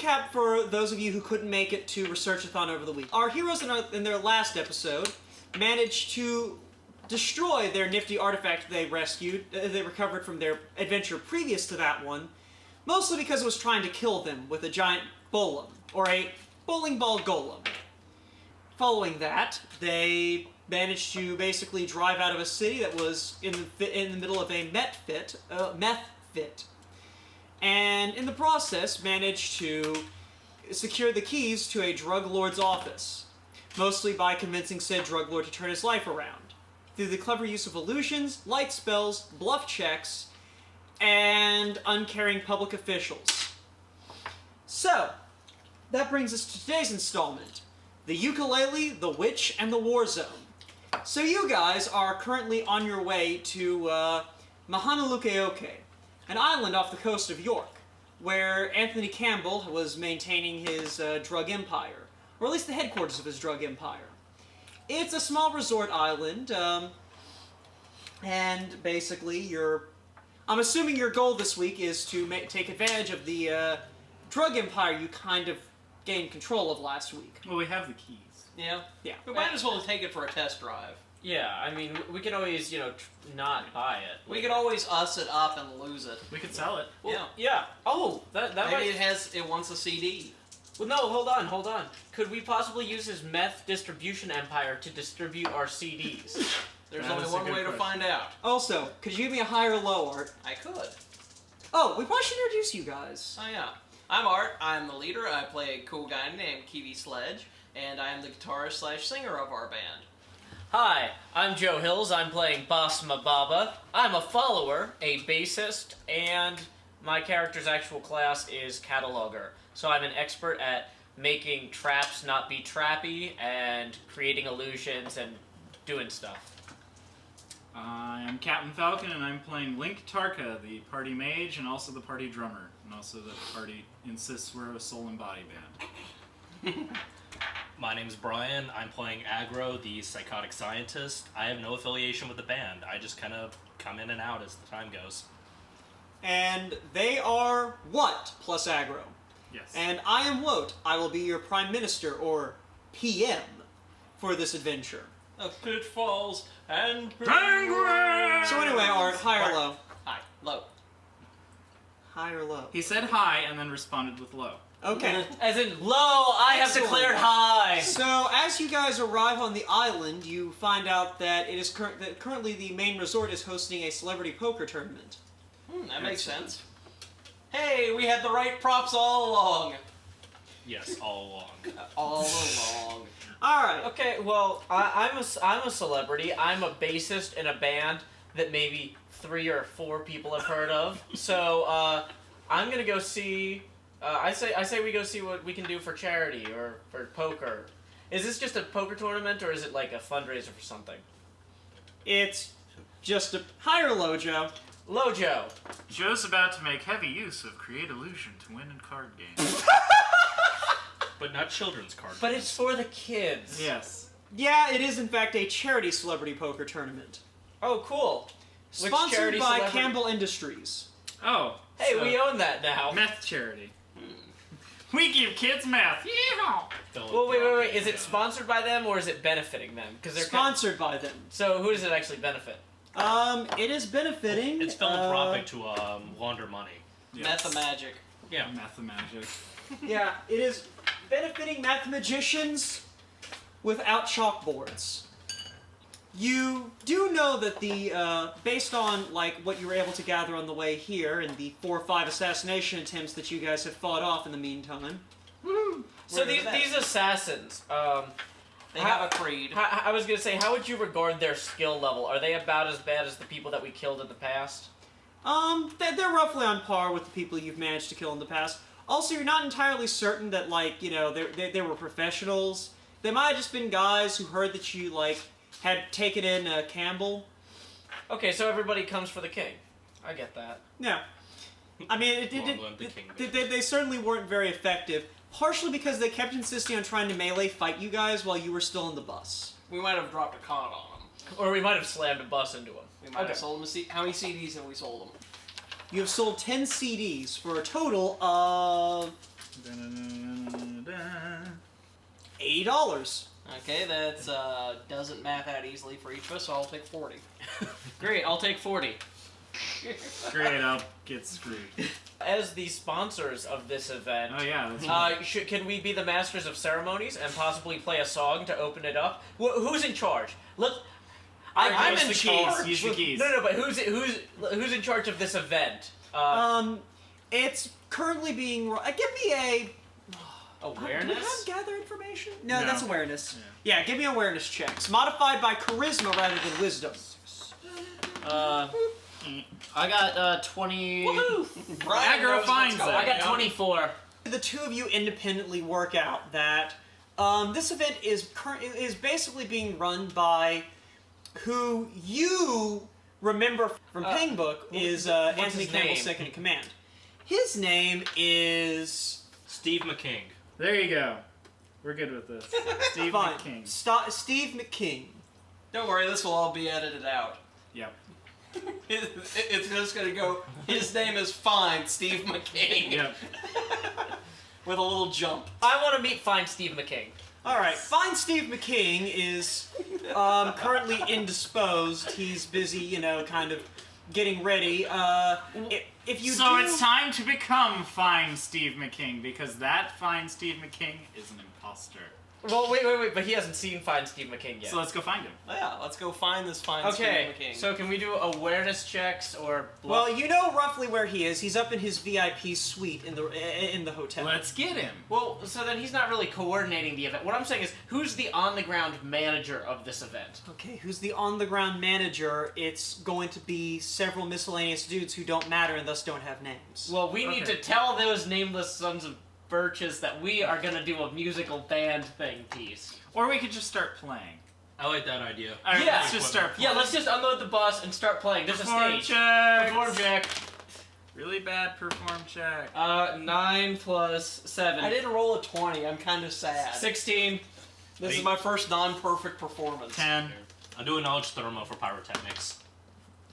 recap for those of you who couldn't make it to Researchathon over the week. Our heroes in their last episode managed to destroy their nifty artifact they recovered from their adventure previous to that one, mostly because it was trying to kill them with a giant golem, or a bowling ball golem. Following that, they managed to basically drive out of a city that was in the middle of a meth fit, and in the process managed to secure the keys to a drug lord's office, mostly by convincing said drug lord to turn his life around, through the clever use of illusions, light spells, bluff checks, and uncaring public officials. So, that brings us to today's installment, the Ukelele, the Witch, and the Warzone. So you guys are currently on your way to Mahanalukeoke, an island off the coast of York, where Anthony Campbell was maintaining his drug empire, or at least the headquarters of his drug empire. It's a small resort island, and basically I'm assuming your goal this week is to take advantage of the drug empire you kind of gained control of last week. Well, we have the keys. Yeah. Yeah. We might as well take it for a test drive. Yeah, I mean, we can always, not buy it. We could always us it up and lose it. We could sell it. Well, yeah. Oh, that Maybe might... it wants a CD. Well, no, hold on. Could we possibly use his meth distribution empire to distribute our CDs? There's That only is a one good way to question. find out. Also, could you give me a high or low, Art? I could. Oh, we probably should introduce you guys. Oh yeah. I'm Art. I'm the leader. I play a cool guy named Kiwi Sledge, and I am the guitarist/singer of our band. Hi, I'm Joe Hills. I'm playing Basma Baba. I'm a follower, a bassist, and my character's actual class is cataloger. So I'm an expert at making traps not be trappy and creating illusions and doing stuff. I am Captain Falcon, and I'm playing Link Tarka, the party mage, and also the party drummer. And also the party insists we're a soul and body band. My name's Brian. I'm playing Aggro, the psychotic scientist. I have no affiliation with the band. I just kind of come in and out as the time goes. And they are What plus Aggro. Yes. And I am Woat. I will be your Prime Minister, or PM, for this adventure. Of Pitfalls and Penguins! So anyway, Art, high or low? Hi. Low. High or low? He said hi and then responded with low. Okay. As in, low, I have Excellent. declared high! So, as you guys arrive on the island, you find out that it is currently the main resort is hosting a celebrity poker tournament. That makes sense. Hey, we had the right props all along. Yes, all along. All along. Alright. Okay, well, I'm a celebrity. I'm a bassist in a band that maybe 3 or 4 people have heard of. So, I'm gonna go see... I say we go see what we can do for charity, or for poker. Is this just a poker tournament, or is it like a fundraiser for something? It's just a... High or low, Joe? Low Joe. Joe's about to make heavy use of Create Illusion to win in card games. But not children's card But games. it's for the kids. Yes. Yeah, it is in fact a charity celebrity poker tournament. Oh, cool. Which Sponsored charity by celebrity? Campbell Industries. Oh. Hey, so we own that now. meth charity. We give kids meth. Yeehaw! Well, wait. Is it sponsored by them, or is it benefiting them? Because they're Sponsored by them. So who does it actually benefit? It is benefiting... It's philanthropic to launder money. Yes. Methamagic. Yeah. Mathemagic. Yeah, it is benefiting mathematicians without chalkboards. You do know that the, based on, like, what you were able to gather on the way here, and the 4 or 5 assassination attempts that you guys have fought off in the meantime. Woohoo! So We're the best. these assassins, They have a creed. I was gonna say, how would you regard their skill level? Are they about as bad as the people that we killed in the past? They're roughly on par with the people you've managed to kill in the past. Also, you're not entirely certain that, like, you know, they were professionals. They might have just been guys who heard that you, like, had taken in Campbell. Okay, so everybody comes for the king. I get that. Yeah. I mean, Long live the king. they certainly weren't very effective, partially because they kept insisting on trying to melee fight you guys while you were still in the bus. We might have dropped a con on them. Or we might have slammed a bus into him. We might have sold them how many CDs have we sold them? You have sold 10 CDs for a total of... $80. Okay, that doesn't math out easily for each of us, so I'll take 40. Great, I'll take 40. Great, I'll get screwed. As the sponsors of this event, Oh yeah, that's right. can we be the masters of ceremonies and possibly play a song to open it up? Who's in charge? I'm Use in the charge. keys. Use the keys. No, but who's in charge of this event? It's currently being give me a Awareness? Do I gather information? No, No. that's awareness. Yeah, give me awareness checks. Modified by charisma rather than wisdom. I got 20. Woohoo! Brian Aggro knows what's finds going it. I got on. 24. The two of you independently work out that this event is basically being run by who you remember from Pingbook is Anthony his Campbell, name? second in command. His name is Steve McKing. There you go. We're good with this. Steve fine. McKing. Steve McKing. Don't worry, this will all be edited out. Yep. It's just gonna go, his name is Fine, Steve McKing. Yep. With a little jump. I want to meet Fine Steve McKing. All right, fine. Steve McKing is currently indisposed. He's busy, kind of getting ready. If you So do, it's time to become Fine Steve McKing, because that Fine Steve McKing is an imposter. Well, wait, but he hasn't seen Fine Steve McKing yet. So let's go find him. Yeah, let's go find this Fine Okay, Steve McKing. so can we do awareness checks or well, you know roughly where he is. He's up in his VIP suite in the hotel. Let's get him. Well, so then he's not really coordinating the event. What I'm saying is, who's the on-the-ground manager of this event? Okay, who's the on-the-ground manager? It's going to be several miscellaneous dudes who don't matter and thus don't have names. Well, we need Okay. to tell those nameless sons of birches that we are gonna do a musical band thing piece. Or we could just start playing. I like that idea. All right, Yeah. let's just start playing. Yeah, let's just unload the bus and start playing. There's Perform a stage. check. Perform check. Really bad perform check. 9 plus 7. I didn't roll a 20, I'm kind of sad. 16. This is my first non-perfect performance. 10. I'll do a knowledge thermo for pyrotechnics.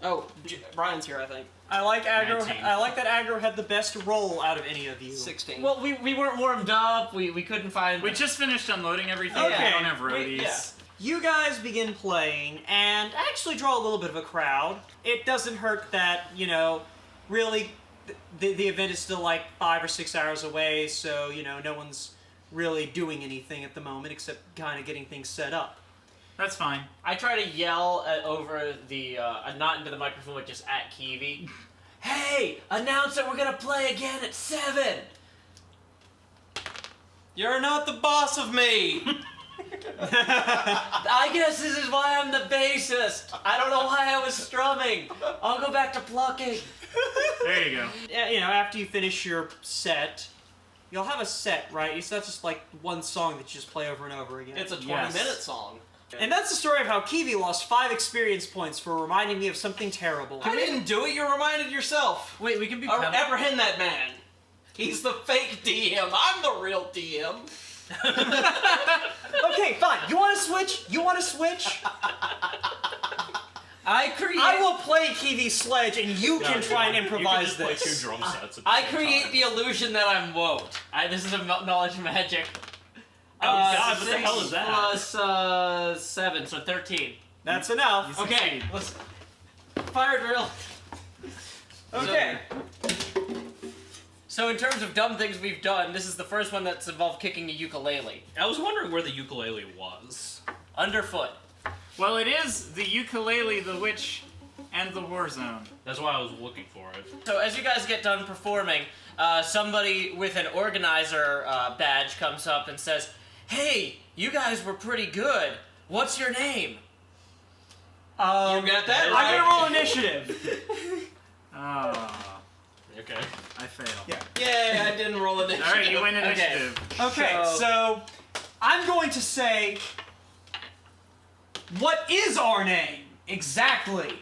Oh, Brian's here, I think. I like aggro. 19. I like that aggro had the best roll out of any of you. 16. Well, we weren't warmed up. We couldn't find. We just finished unloading everything. Okay. We don't have roadies. Yeah. You guys begin playing and actually draw a little bit of a crowd. It doesn't hurt that, really the event is still like 5 or 6 hours away, so, no one's really doing anything at the moment except kind of getting things set up. That's fine. I try to yell over the not into the microphone, but just at Kiwi. Hey, announce that we're gonna play again at 7. You're not the boss of me! I guess this is why I'm the bassist. I don't know why I was strumming. I'll go back to plucking. There you go. Yeah, after you finish your set, you'll have a set, right? It's not just like one song that you just play over and over again. It's a 20-minute Yes. song. And that's the story of how Kiwi lost 5 experience points for reminding me of something terrible. I didn't do it, you reminded yourself. Wait, we can be. Apprehend that man. He's the fake DM, I'm the real DM. Okay, fine. You want to switch? I will play Kiwi Sledge, and you can try and improvise you can just this. play 2 drum sets at the I same create time. the illusion that I'm woke. This is a knowledge magic. Oh god, what the 6 hell is that? Plus 7, so 13. That's enough. Okay, Succeed. let's fire drill. Okay. So in terms of dumb things we've done, this is the first one that's involved kicking a ukulele. I was wondering where the ukulele was. Underfoot. Well, it is the ukulele, the witch, and the Warzone. That's why I was looking for it. So as you guys get done performing, somebody with an organizer badge comes up and says, "Hey, you guys were pretty good. What's your name?" You got that I'm right. gonna roll initiative. Oh, Okay. I fail. Yeah. Yay, I didn't roll initiative. Alright, you win initiative. Okay, so I'm going to say, what is our name exactly?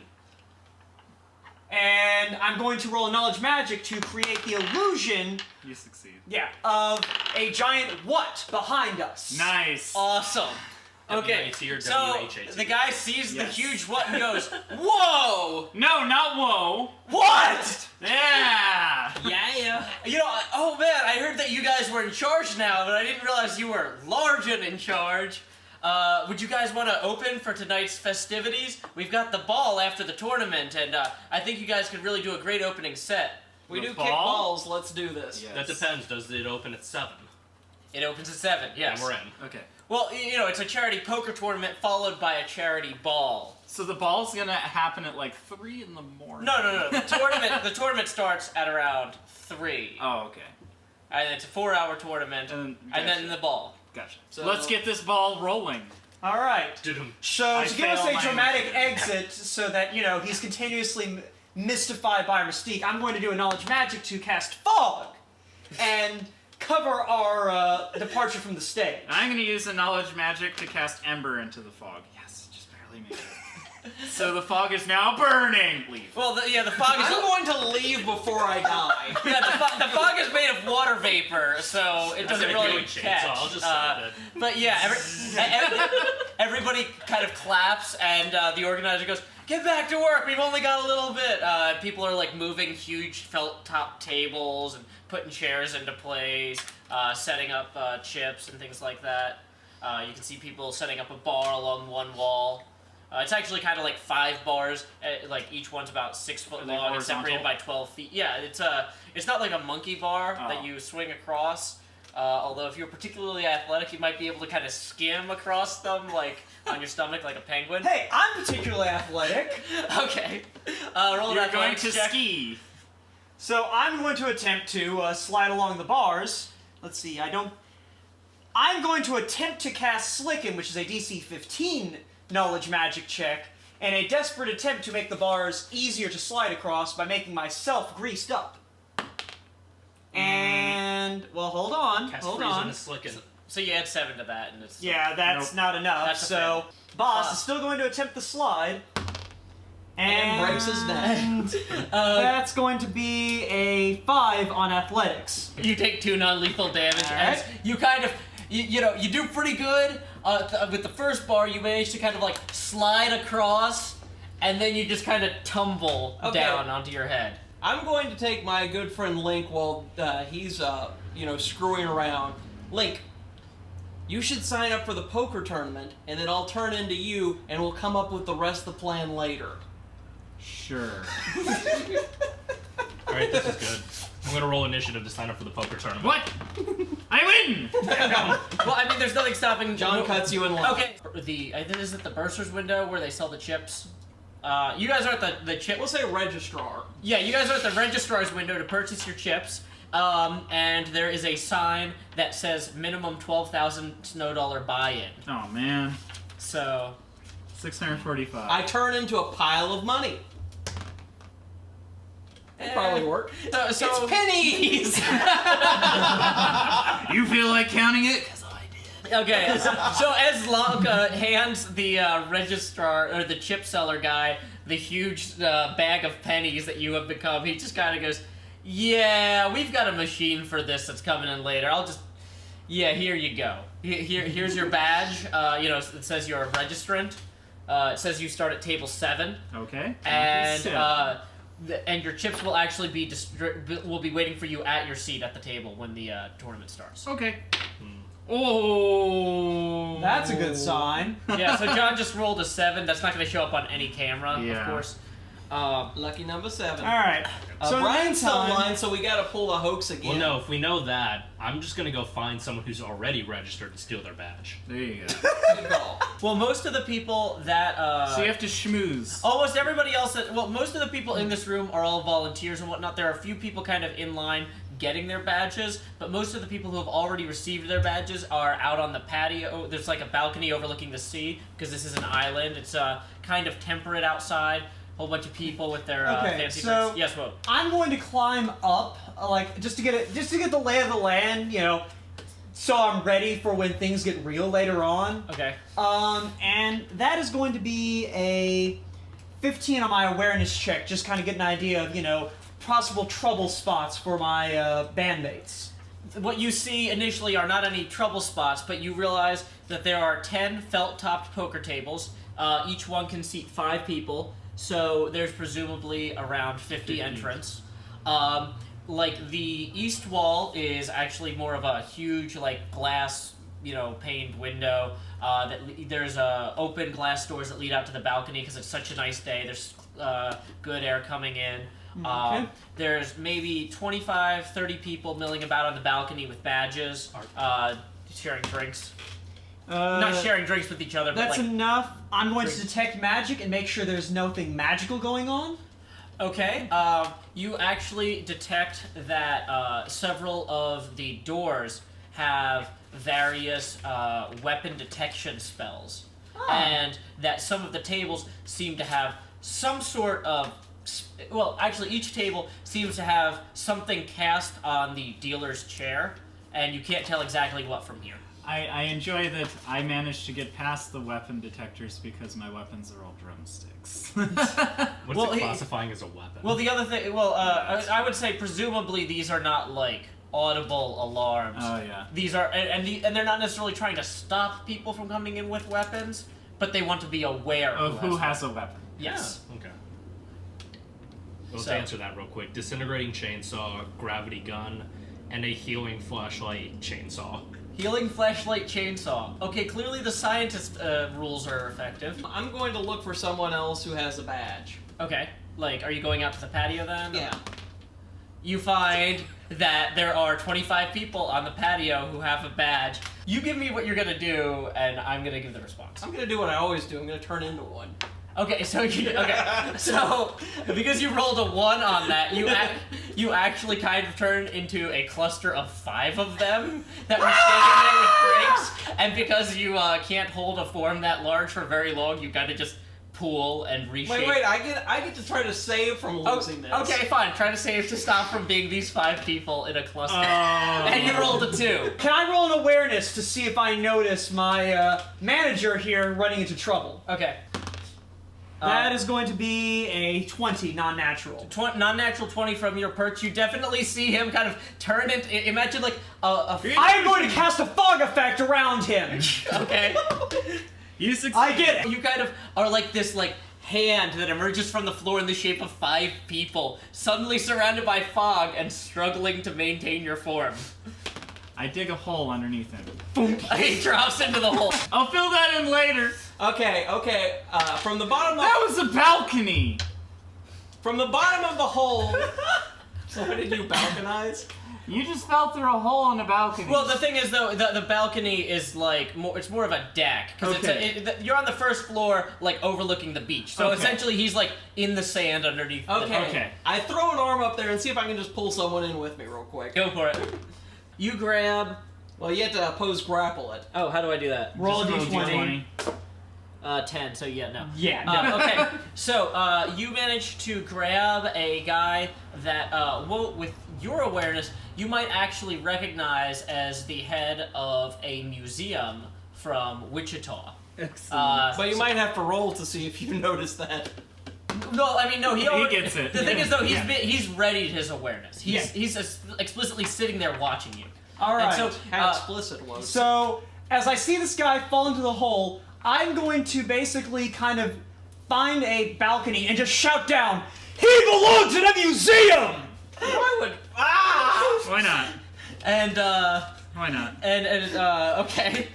And I'm going to roll a knowledge magic to create the illusion, You succeed. of a giant what behind us. Nice. Awesome. Okay, WAT or so WHAT? the guy sees the Yes. huge what and goes, "Whoa! No, not whoa. What?" Yeah. Yeah. You know, oh man, I heard that you guys were in charge now, but I didn't realize you were large and in charge. Would you guys want to open for tonight's festivities? We've got the ball after the tournament, and I think you guys could really do a great opening set. We The do ball? kick balls. Let's do this. Yeah. That depends. Does it open at 7? It opens at 7, yes. And we're in. Okay. Well, you know, it's a charity poker tournament followed by a charity ball. So the ball's gonna happen at like 3 in the morning. No. The tournament starts at around 3. Oh, okay. And it's a 4-hour tournament, And and then the ball. Gotcha. So- Let's get this ball rolling. All right. Doo-dum. So I to give us fail a my dramatic initiative. exit, so that he's continuously mystified by our mystique, I'm going to do a knowledge magic to cast fog, and cover our departure from the stage. I'm gonna use a knowledge magic to cast ember into the fog. Yes, just barely made it. So the fog is now burning. Leave. Well, the fog is... I'm going to leave before I die. Yeah, the fog is made of water vapor, so it doesn't I'm gonna really do a chainsaw, catch. I'll just start it. But yeah, everybody kind of claps, and the organizer goes, "Get back to work. We've only got a little bit." People are like moving huge felt top tables and putting chairs into place, setting up chips and things like that. You can see people setting up a bar along one wall. It's actually kind of like 5 bars, like each one's about 6 foot Are they long and separated horizontal? by 12 feet. Yeah, it's not like a monkey bar Oh. that you swing across. Although if you're particularly athletic, you might be able to kind of skim across them, like on your stomach, like a penguin. Hey, I'm particularly athletic, Okay. Roll an You're going athletics to check. ski. so I'm going to attempt to slide along the bars. Let's see, I'm going to attempt to cast Slicken, which is a DC 15 knowledge magic check, and a desperate attempt to make the bars easier to slide across by making myself greased up. And, well, hold on. Cast hold freeze on. on the slicken. So you add 7 to that, and it's Yeah, that's Nope. not enough. That's a So, Boss Ah. is still going to attempt the slide. And breaks his neck. That's going to be a 5 on athletics. You take 2 non-lethal damage, Alright. as you kind of, you do pretty good. With the first bar, you manage to kind of like slide across, and then you just kind of tumble Okay. down onto your head. I'm going to take my good friend Link while he's screwing around. Link, you should sign up for the poker tournament, and then I'll turn into you, and we'll come up with the rest of the plan later. Sure. Alright, this is good. I'm gonna roll initiative to sign up for the poker tournament. What? I win! Well, I mean, there's nothing stopping John cuts you in line. Okay. Is it the Bursar's window where they sell the chips? You guys are at the chip. We'll say registrar. Yeah, you guys are at the registrar's window to purchase your chips. And there is a sign that says minimum 12,000 snow dollar buy-in. Oh man. So 645. I turn into a pile of money. That'd probably work. so It's pennies! You feel like counting it? Cause I did. Okay, so as Lanka hands the registrar or the chip seller guy the huge bag of pennies that you have become, he just kind of goes, "Yeah, we've got a machine for this that's coming in later. Here you go. Here's your badge. It says you're a registrant. It says you start at table 7, Okay. and and your chips will actually will be waiting for you at your seat at the table when the tournament starts." Okay. Oh. That's a good sign. Yeah, so John just rolled a 7. That's not going to show up on any camera, Yeah. of course. Lucky number 7. All right. So in the Brian's still in meantime- line, so we gotta pull the hoax again. Well, no, if we know that, I'm just gonna go find someone who's already registered and steal their badge. There you go. Good call. Well, most of the people that So you have to schmooze. almost everybody else most of the people in this room are all volunteers and whatnot. There are a few people kind of in line getting their badges, but most of the people who have already received their badges are out on the patio. There's like a balcony overlooking the sea because this is an island. It's kind of temperate outside. Whole bunch of people with their Okay, fancy so- drinks. Yes, Will. I'm going to climb up, just to get the lay of the land, so I'm ready for when things get real later on. Okay. And that is going to be a 15 on my awareness check, just kind of get an idea of, possible trouble spots for my bandmates. what you see initially are not any trouble spots, but you realize that there are 10 felt-topped poker tables. Each one can seat 5 people, so there's presumably around 50 entrants. Like, the east wall is actually more of a huge, like, glass, paned window. There's open glass doors that lead out to the balcony because it's such a nice day. There's good air coming in. Okay. There's maybe 25, 30 people milling about on the balcony with badges, sharing drinks. Not sharing drinks with each other, but That's like... enough. I'm going to drinks. detect magic and make sure there's nothing magical going on. Okay, you actually detect that several of the doors have various weapon detection spells. And that some of the tables seem to have some sort of... Well, actually, each table seems to have something cast on the dealer's chair, and you can't tell exactly what from here. I enjoy that I managed to get past the weapon detectors because my weapons are all drumsticks. What's Well, it classifying as a weapon? Well, the other thing... Well, I would say presumably these are not, like, audible alarms. Oh, yeah. These are... And they're not necessarily trying to stop people from coming in with weapons, but they want to be aware Of who has a weapon. Yes. Okay. Well, So- to answer that real quick, disintegrating chainsaw, gravity gun, and a healing flashlight chainsaw. Healing flashlight chainsaw. Okay, clearly the scientist rules are effective. I'm going to look for someone else who has a badge. Okay, like, are you going out to the patio then? Yeah. You find that there are 25 people on the patio who have a badge. You give me what you're gonna do, and I'm gonna give the response. I'm gonna do what I always do. I'm gonna turn into one. Okay, so so because you rolled a 1 on that, you actually kind of turned into a cluster of 5 of them that were standing there with drinks, and because you can't hold a form that large for very long, you gotta just pool and reshape. Wait, I get to try to save from losing this. Okay, fine. Try to save to stop from being these 5 people in a cluster. Oh. And you rolled a 2. Can I roll an awareness to see if I notice my manager here running into trouble? Okay. That is going to be a 20, non-natural. Non-natural 20 from your perch. You definitely see him kind of turn into... Imagine like a I am going to cast a fog effect around him. Okay. You succeed. I get it. You kind of are like this like hand that emerges from the floor in the shape of 5 people, suddenly surrounded by fog and struggling to maintain your form. I dig a hole underneath him. He drops into the hole. I'll fill that in later. Okay. From the bottom of That was a balcony. from the bottom of the hole. What did you balconize? You just fell through a hole in a balcony. Well, the thing is, though, the balcony is like more. It's more of a deck because Okay. you're on the first floor, like overlooking the beach. So Okay. essentially, he's like in the sand underneath. Okay. Okay. I throw an arm up there and see if I can just pull someone in with me real quick. Go for it. You grab. Well, you have to oppose grapple it. Oh, how do I do that? Roll a Just d20. 10. So yeah, no. Yeah, no. Okay, so you managed to grab a guy that, with your awareness, you might actually recognize as the head of a museum from Wichita. Excellent. But you might have to roll to see if you notice that. No, I mean, no, he already... gets it. The thing is, though, Yeah. he's readied his awareness. Yeah. He's explicitly sitting there watching you. All right. And so, How explicit it was. So, as I see this guy fall into the hole, I'm going to basically kind of find a balcony and just shout down, "He belongs in a museum!" I would. Why not? And, Why not? okay.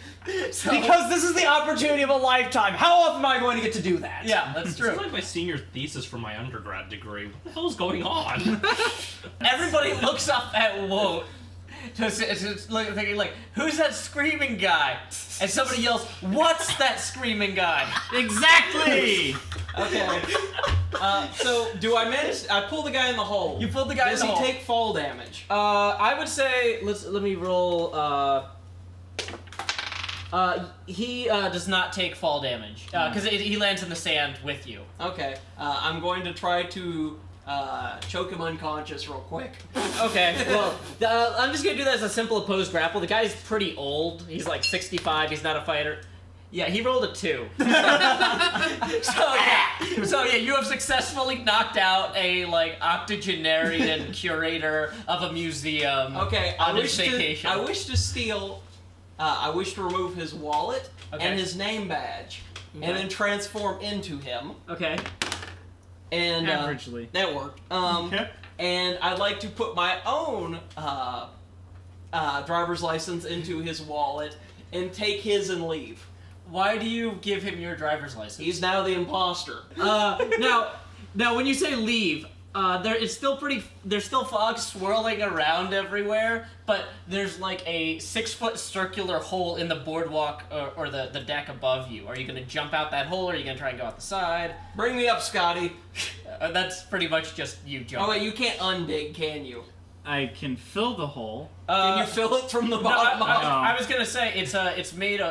So, Because this is the opportunity of a lifetime. How often am I going to get to do that? yeah, that's This true. is like my senior thesis for my undergrad degree. What the hell is going on? Everybody looks up at Woat thinking like, who's that screaming guy? And somebody yells, "What's that screaming guy?" Exactly! Okay. So do I manage? I pull the guy in the hole. You pulled the guy Does in the he hole. take fall damage? I would say let me roll. He does not take fall damage because he lands in the sand with you. Okay. I'm going to try to choke him unconscious real quick. Okay, well, I'm just gonna do that as a simple opposed grapple. The guy's pretty old. He's like 65. He's not a fighter. Yeah, he rolled a 2. So yeah, you have successfully knocked out a octogenarian curator of a museum. Okay, on his vacation. I wish to steal. I wish to remove his wallet Okay. and his name badge, Okay. and then transform into him. Okay. And Averagely. that worked. Okay. And I'd like to put my own driver's license into his wallet and take his and leave. Why do you give him your driver's license? He's now the imposter. Now, when you say leave, there's still fog swirling around everywhere, but there's like a 6-foot circular hole in the boardwalk or the deck above you. Are you gonna jump out that hole, or are you gonna try and go out the side? Bring me up, Scotty. That's pretty much just you jumping. Oh wait, you can't undig, can you? I can fill the hole. Can you fill it from the No, bottom up? I was gonna say it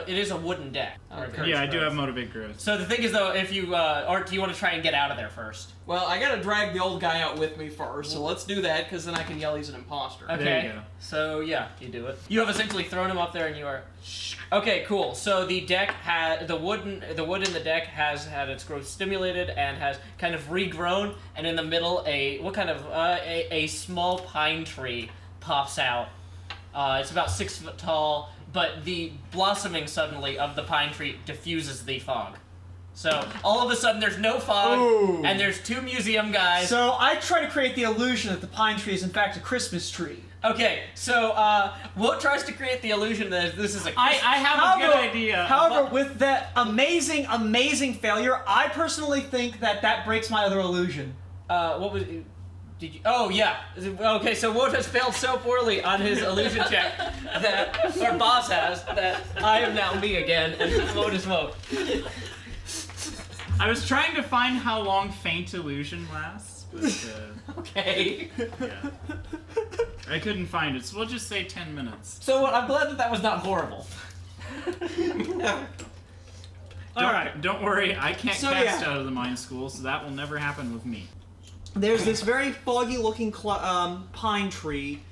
is a wooden deck. Okay. Yeah, I do have motivate growth. So the thing is though, if you or do you want to try and get out of there first? Well, I gotta drag the old guy out with me first, so let's do that, because then I can yell he's an imposter. Okay. There you go. So yeah, you do it. You have essentially thrown him up there, and you are. Okay, cool. So the deck had the wood in the deck has had its growth stimulated and has kind of regrown, and in the middle a small pine tree pops out. It's about 6 foot tall, but the blossoming suddenly of the pine tree diffuses the fog. So all of a sudden there's no fog, Ooh. and there's 2 museum guys. So I try to create the illusion that the pine tree is in fact a Christmas tree. Okay, so Wout tries to create the illusion that this is a I have a good idea. However, with that amazing failure, I personally think that breaks my other illusion. what was did you? Oh yeah. Okay, so Wout has failed so poorly on his illusion check that our boss has that I am now me again, and Wout is Wout. I was trying to find how long faint illusion lasts, but Okay. yeah. I couldn't find it, so we'll just say 10 minutes. So I'm glad that was not horrible. Alright. Don't worry, I can't So, cast yeah. out of the mine school, so that will never happen with me. There's this very foggy-looking pine tree.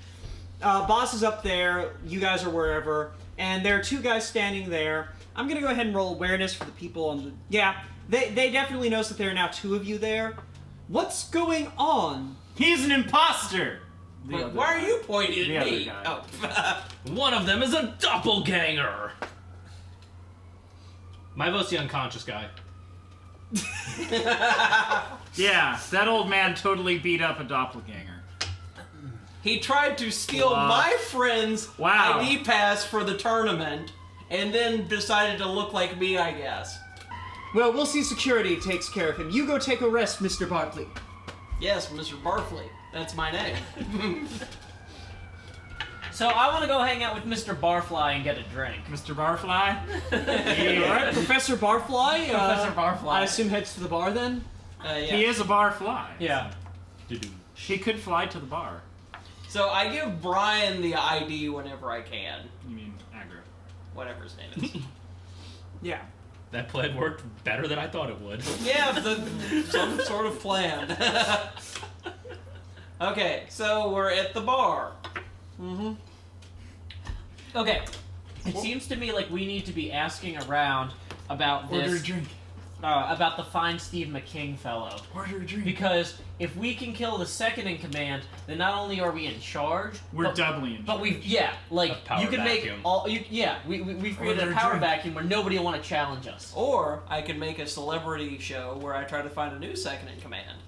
Boss is up there. You guys are wherever, and there are 2 guys standing there. I'm gonna go ahead and roll awareness for the people on the. Yeah, they definitely notice that there are now 2 of you there. What's going on? He's an imposter! Wait, why are you pointing The at other me? guy. Oh. One of them is a doppelganger. My vote's the unconscious guy. Yeah, that old man totally beat up a doppelganger. He tried to steal Wow. my friend's Wow. ID pass for the tournament, and then decided to look like me, I guess. Well, we'll see. Security takes care of him. You go take a rest, Mr. Barkley. Yes, Mr. Barfley. That's my name. So I want to go hang out with Mr. Barfly and get a drink. Mr. Barfly? All right, Professor Barfly. Professor Barfly. I assume heads to the bar then. Yeah. He is a bar fly. Yeah. He could fly to the bar. So I give Brian the ID whenever I can. You mean aggro. Whatever his name is. Yeah. That plan worked better than I thought it would. Yeah, some sort of plan. Okay, so we're at the bar. Okay. It seems to me like we need to be asking around about this. drink. About the fine Steve McKing fellow. Order a drink. Because if we can kill the second in command, then not only are we in charge, We're but, doubly in but we've like A power you can vacuum. make all we've created Order a a power drink. vacuum where nobody will want to challenge us. Or I could make a celebrity show where I try to find a new second in command.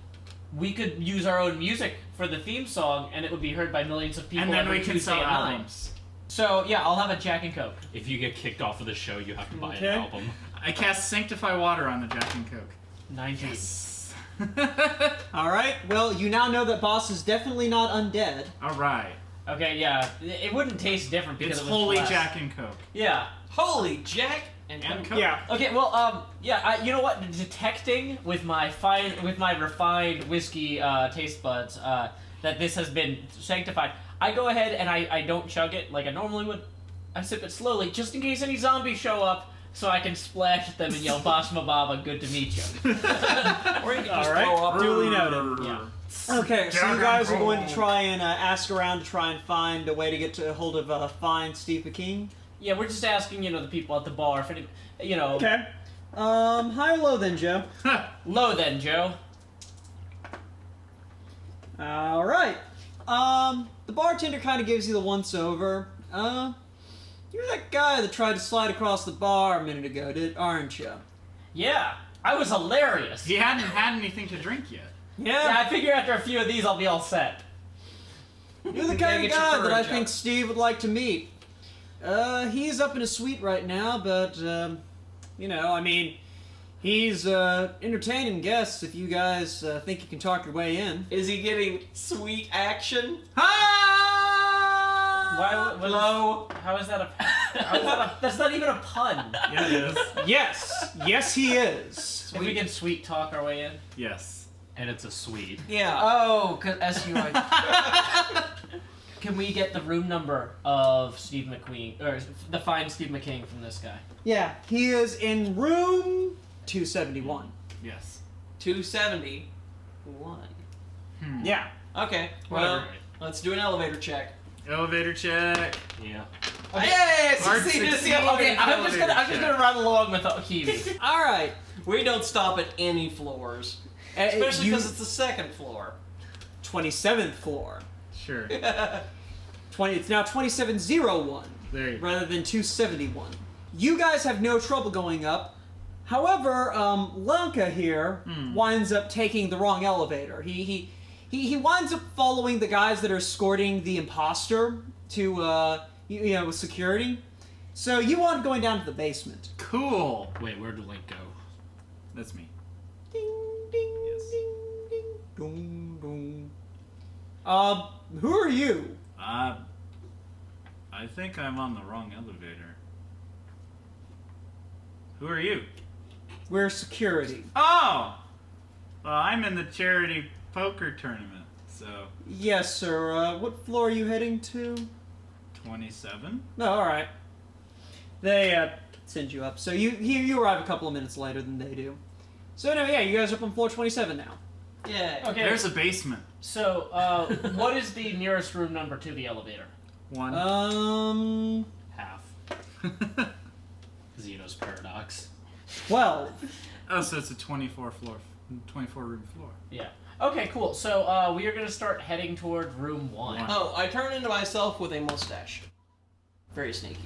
We could use our own music for the theme song, and it would be heard by millions of people. And then every we can Tuesday sell at 9. albums. So yeah, I'll have a Jack and Coke. If you get kicked off of the show, you have to buy Okay. an album. I cast Sanctify Water on the Jack and Coke. 19. All right. Well, you now know that Boss is definitely not undead. Alright. Okay, yeah, it wouldn't taste different because It's it was Holy flesh. Jack and Coke. Yeah. Holy Jack and And Coke. Coke. Yeah. Okay, well, you know what? Detecting with my refined whiskey taste buds that this has been sanctified, I go ahead and I don't chug it like I normally would. I sip it slowly, just in case any zombies show up, so I can splash at them and yell "Basma Baba, good to meet you." Or you could just All right. throw up. Duly noted. Yeah. Okay, so you guys are going to try and ask around to try and find a way to get to a hold of fine Steve McKing. Yeah, we're just asking, the people at the bar if any, Okay. High or low then, Joe? Low then, Joe. All right. The bartender kind of gives you the once-over. You're that guy that tried to slide across the bar a minute ago, aren't you? Yeah, I was hilarious. He hadn't had anything to drink yet. Yeah, I figure after a few of these, I'll be all set. You're the kind of guy that I think Steve would like to meet. He's up in a suite right now, but, he's entertaining guests if you guys think you can talk your way in. Is he getting sweet action? Low. How is that that's not even a pun. Yeah, it is. Yes, he is. If we can sweet talk our way in. Yes. And it's a suite. Yeah. Oh, cause S-U-I. Can we get the room number of Steve McQueen, or the fine Steve McKing from this guy? Yeah, he is in room 271. Yes. 271. Yeah. Okay. Whatever. Well, let's do an elevator check. Elevator check. Yeah. Yay! Hard Succeeded at the 16. elevator. Okay, I'm just gonna run along with Kiwi. All right. We don't stop at any floors, especially because it's the second floor. 27th floor. Sure. It's now 2701 There you go. rather than 271. You guys have no trouble going up. However, Lanka here winds up taking the wrong elevator. He winds up following the guys that are escorting the imposter to with security. So you want going down to the basement. Cool. Wait, where did Link go? That's me. Ding ding Yes. ding ding dong dong. Who are you? I think I'm on the wrong elevator. Who are you? We're security. Oh! Well, I'm in the charity poker tournament, so... Yes, sir. What floor are you heading to? 27? No, all right. They send you up. So you arrive a couple of minutes later than they do. So anyway, yeah, you guys are up on floor 27 now. Yeah. Okay. There's a basement. So, what is the nearest room number to the elevator? 1. Half. Xeno's paradox. 12. Oh, so it's a 24 room floor. Yeah. Okay, cool. So, we are gonna start heading toward room 1. One. Oh, I turn into myself with a mustache. Very sneaky.